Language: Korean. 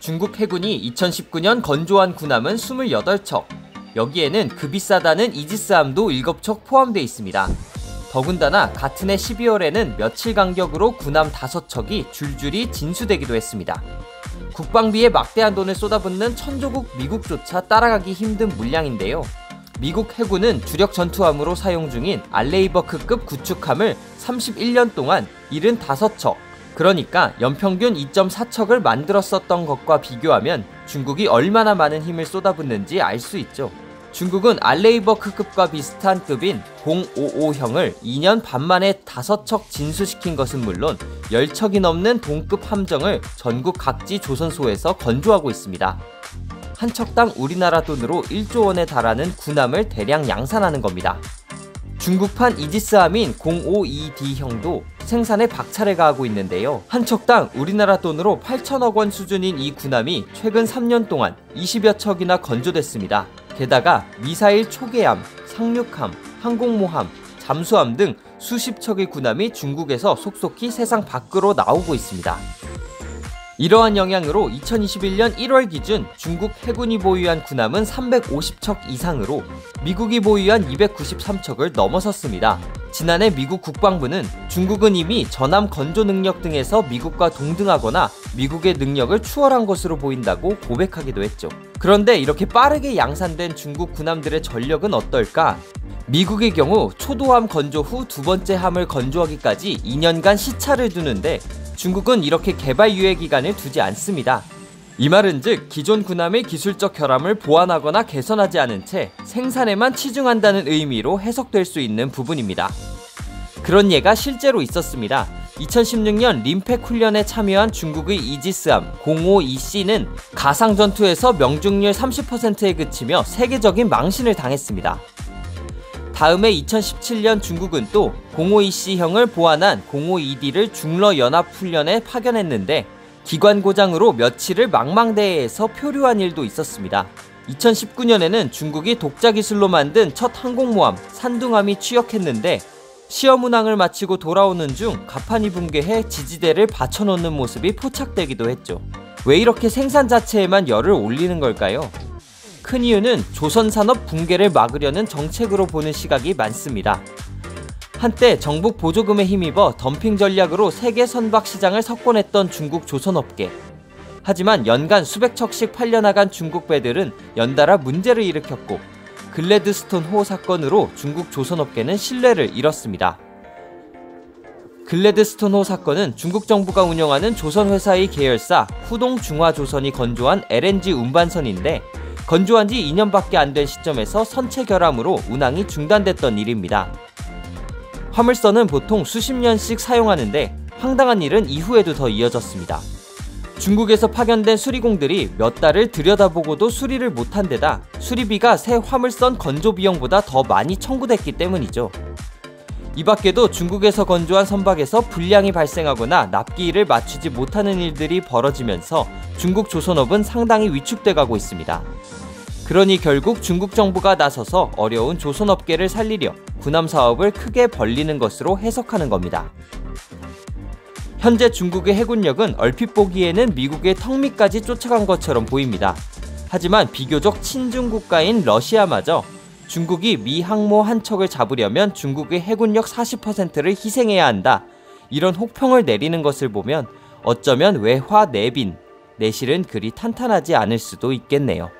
중국 해군이 2019년 건조한 군함은 28척, 여기에는 그 비싸다는 이지스함도 7척 포함되어 있습니다. 더군다나 같은 해 12월에는 며칠 간격으로 군함 5척이 줄줄이 진수되기도 했습니다. 국방비에 막대한 돈을 쏟아붓는 천조국 미국조차 따라가기 힘든 물량인데요. 미국 해군은 주력 전투함으로 사용 중인 알레이버크급 구축함을 31년 동안 75척, 그러니까 연평균 2.4척을 만들었었던 것과 비교하면 중국이 얼마나 많은 힘을 쏟아붓는지 알 수 있죠. 중국은 알레이버크급과 비슷한 급인 055형을 2년 반 만에 5척 진수시킨 것은 물론 10척이 넘는 동급 함정을 전국 각지 조선소에서 건조하고 있습니다. 한 척당 우리나라 돈으로 1조 원에 달하는 군함을 대량 양산하는 겁니다. 중국판 이지스함인 052D형도 생산에 박차를 가하고 있는데요. 한 척당 우리나라 돈으로 8천억 원 수준인 이 군함이 최근 3년 동안 20여 척이나 건조됐습니다. 게다가 미사일 초계함, 상륙함, 항공모함, 잠수함 등 수십 척의 군함이 중국에서 속속히 세상 밖으로 나오고 있습니다. 이러한 영향으로 2021년 1월 기준 중국 해군이 보유한 군함은 350척 이상으로 미국이 보유한 293척을 넘어섰습니다. 지난해 미국 국방부는 중국은 이미 전함 건조 능력 등에서 미국과 동등하거나 미국의 능력을 추월한 것으로 보인다고 고백하기도 했죠. 그런데 이렇게 빠르게 양산된 중국 군함들의 전력은 어떨까? 미국의 경우 초도함 건조 후 두 번째 함을 건조하기까지 2년간 시차를 두는데 중국은 이렇게 개발 유예 기간을 두지 않습니다. 이 말은즉 기존 군함의 기술적 결함을 보완하거나 개선하지 않은 채 생산에만 치중한다는 의미로 해석될 수 있는 부분입니다. 그런 예가 실제로 있었습니다. 2016년 림팩 훈련에 참여한 중국의 이지스함 052C는 가상 전투에서 명중률 30%에 그치며 세계적인 망신을 당했습니다. 다음해 2017년 중국은 또 052C형을 보완한 052D를 중러 연합훈련에 파견했는데 기관 고장으로 며칠을 망망대해에서 표류한 일도 있었습니다. 2019년에는 중국이 독자 기술로 만든 첫 항공모함 산둥함이 취역했는데 시험 운항을 마치고 돌아오는 중 갑판이 붕괴해 지지대를 받쳐놓는 모습이 포착되기도 했죠. 왜 이렇게 생산 자체에만 열을 올리는 걸까요? 큰 이유는 조선산업 붕괴를 막으려는 정책으로 보는 시각이 많습니다. 한때 정부 보조금에 힘입어 덤핑 전략으로 세계 선박 시장을 석권했던 중국 조선업계. 하지만 연간 수백 척씩 팔려나간 중국 배들은 연달아 문제를 일으켰고 글래드스톤호 사건으로 중국 조선업계는 신뢰를 잃었습니다. 글래드스톤호 사건은 중국 정부가 운영하는 조선회사의 계열사 후동중화조선이 건조한 LNG 운반선인데 건조한 지 2년밖에 안 된 시점에서 선체 결함으로 운항이 중단됐던 일입니다. 화물선은 보통 수십 년씩 사용하는데 황당한 일은 이후에도 더 이어졌습니다. 중국에서 파견된 수리공들이 몇 달을 들여다보고도 수리를 못한 데다 수리비가 새 화물선 건조 비용보다 더 많이 청구됐기 때문이죠. 이 밖에도 중국에서 건조한 선박에서 불량이 발생하거나 납기일을 맞추지 못하는 일들이 벌어지면서 중국 조선업은 상당히 위축돼 가고 있습니다. 그러니 결국 중국 정부가 나서서 어려운 조선업계를 살리려 군함 사업을 크게 벌리는 것으로 해석하는 겁니다. 현재 중국의 해군력은 얼핏 보기에는 미국의 턱 밑까지 쫓아간 것처럼 보입니다. 하지만 비교적 친중 국가인 러시아마저 중국이 미 항모 한 척을 잡으려면 중국의 해군력 40%를 희생해야 한다. 이런 혹평을 내리는 것을 보면 어쩌면 외화 내빈, 내실은 그리 탄탄하지 않을 수도 있겠네요.